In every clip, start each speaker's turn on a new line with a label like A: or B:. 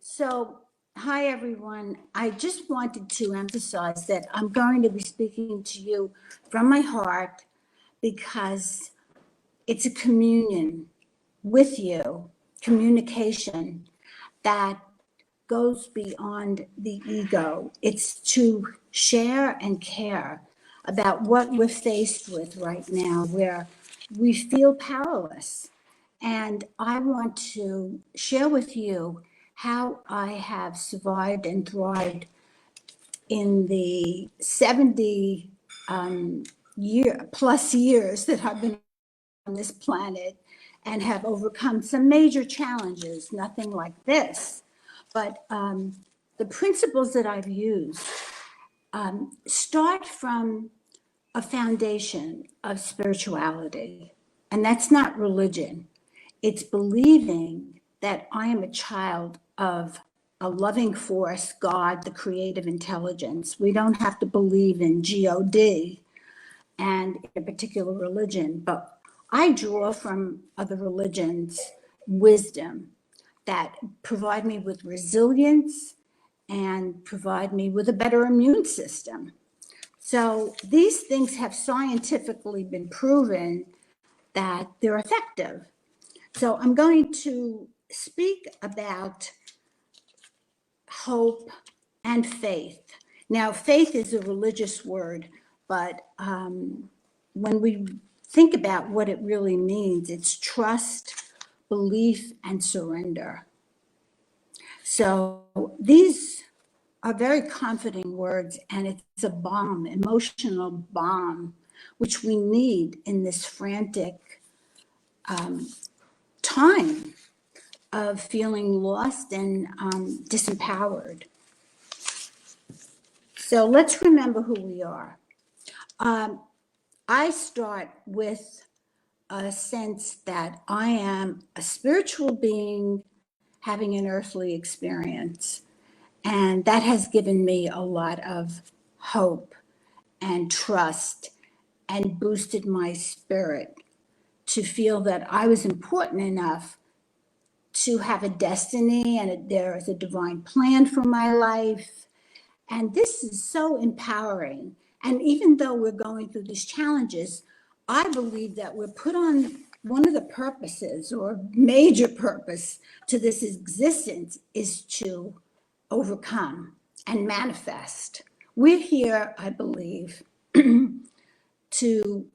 A: So, hi everyone. I just wanted to emphasize that I'm going to be speaking to you from my heart because it's a communion with you, communication that goes beyond the ego. It's to share and care about what we're faced with right now, where we feel powerless. And I want to share with you how I have survived and thrived in the 70 years that I've been on this planet and have overcome some major challenges, nothing like this. But the principles that I've used start from a foundation of spirituality. And that's not religion. It's believing that I am a child of a loving force, God, the creative intelligence. We don't have to believe in God and a particular religion, but I draw from other religions wisdom that provide me with resilience and provide me with a better immune system. So these things have scientifically been proven that they're effective. So I'm going to speak about hope and faith. Now, faith is a religious word, but when we think about what it really means, it's trust, belief, and surrender. So these are very comforting words, and it's a balm, emotional balm, which we need in this frantic time of feeling lost and disempowered. So let's remember who we are. I start with a sense that I am a spiritual being having an earthly experience. And that has given me a lot of hope and trust and boosted my spirit to feel that I was important enough to have a destiny and there is a divine plan for my life. And this is so empowering. And even though we're going through these challenges, I believe that we're put on one of the purposes or major purpose to this existence is to overcome and manifest. We're here, I believe, to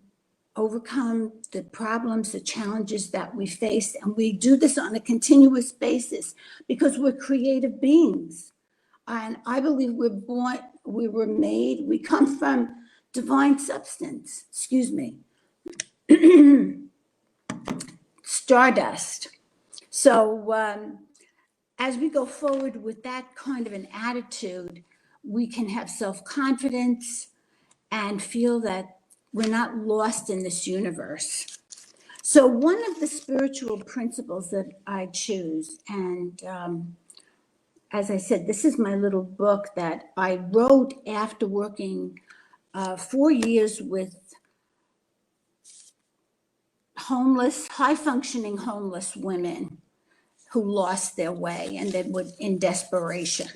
A: overcome the problems, the challenges that we face. And we do this on a continuous basis because we're creative beings. And I believe we're born, we were made, we come from divine substance, stardust. So as we go forward with that kind of an attitude, we can have self-confidence and feel that we're not lost in this universe. So one of the spiritual principles that I choose, and as I said, this is my little book that I wrote after working 4 years with homeless, high-functioning homeless women who lost their way and then were in desperation.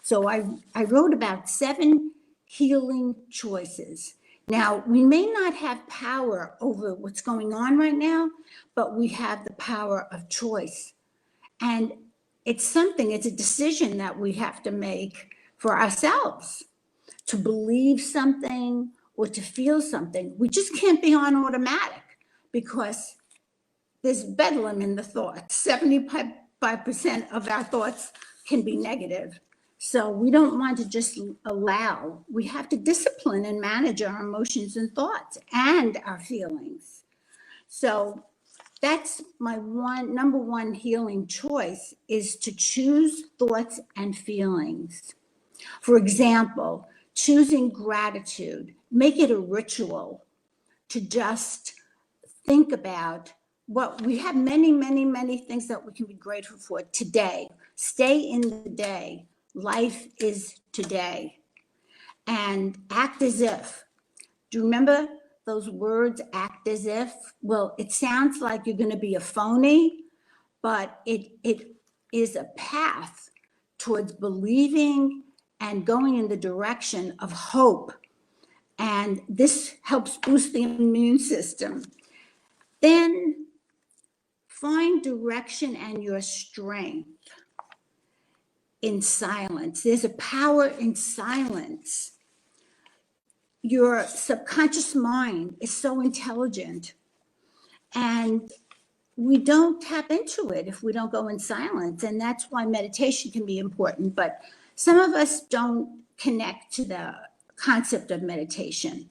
A: So I wrote about 7 healing choices. Now, we may not have power over what's going on right now, but we have the power of choice. And it's a decision that we have to make for ourselves to believe something or to feel something. We just can't be on automatic because there's bedlam in the thoughts. 75% of our thoughts can be negative. So we don't want to just allow. We have to discipline and manage our emotions and thoughts and our feelings. So that's my number one healing choice is to choose thoughts and feelings. For example, choosing gratitude, make it a ritual to just think about what we have many things that we can be grateful for today. Stay in the day. Life is today. And act as if. Do you remember those words, act as if? Well, it sounds like you're going to be a phony, but it is a path towards believing and going in the direction of hope. And this helps boost the immune system. Then find direction and your strength in silence. There's a power in silence. Your subconscious mind is so intelligent, and we don't tap into it if we don't go in silence. And that's why meditation can be important. But some of us don't connect to the concept of meditation.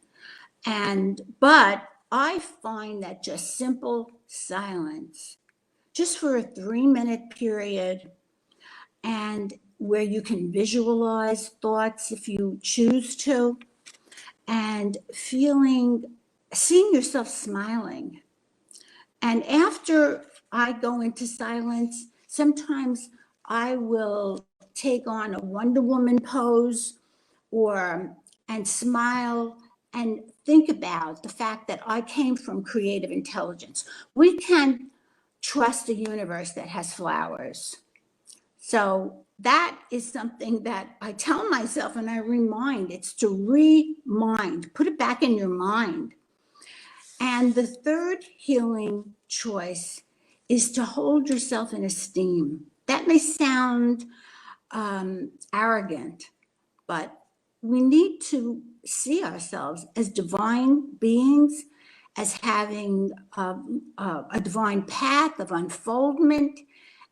A: But I find that just simple silence, just for a 3-minute period, and where you can visualize thoughts if you choose to, and seeing yourself smiling. And after I go into silence, sometimes I will take on a Wonder Woman pose and smile and think about the fact that I came from creative intelligence. We can trust a universe that has flowers. So that is something that I tell myself, and I remind, it's to remind, put it back in your mind. And the third healing choice is to hold yourself in esteem. That may sound arrogant, but we need to see ourselves as divine beings, as having a divine path of unfoldment.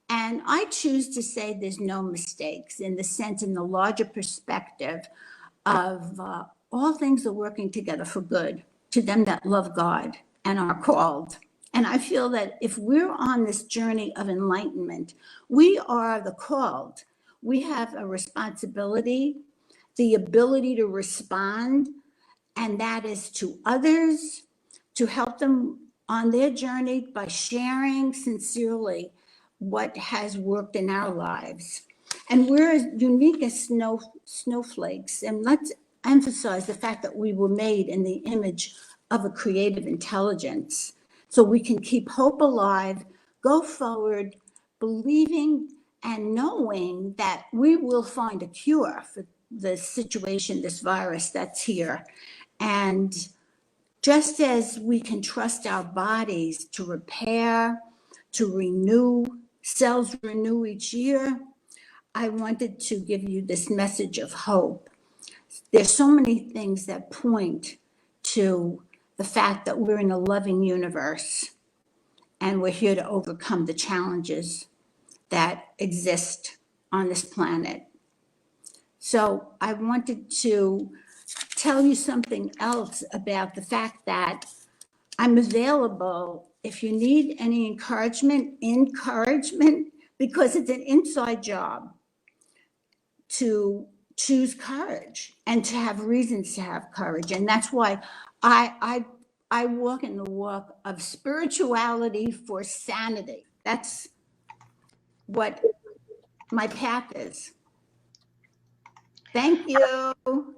A: And I choose to say there's no mistakes, in the sense, in the larger perspective of all things are working together for good to them that love God and are called. And I feel that if we're on this journey of enlightenment, we are the called. We have a responsibility, the ability to respond, and that is to others, to help them on their journey by sharing sincerely what has worked in our lives. And we're as unique as snowflakes. And let's emphasize the fact that we were made in the image of a creative intelligence. So we can keep hope alive, go forward, believing and knowing that we will find a cure for the situation, this virus that's here. And just as we can trust our bodies to repair, to renew, cells renew each year, I wanted to give you this message of hope. There's so many things that point to the fact that we're in a loving universe, and we're here to overcome the challenges that exist on this planet. So I wanted to tell you something else about the fact that I'm available if you need any encouragement, because it's an inside job to choose courage and to have reasons to have courage. And that's why I walk in the walk of spirituality for sanity. That's what my path is. Thank you.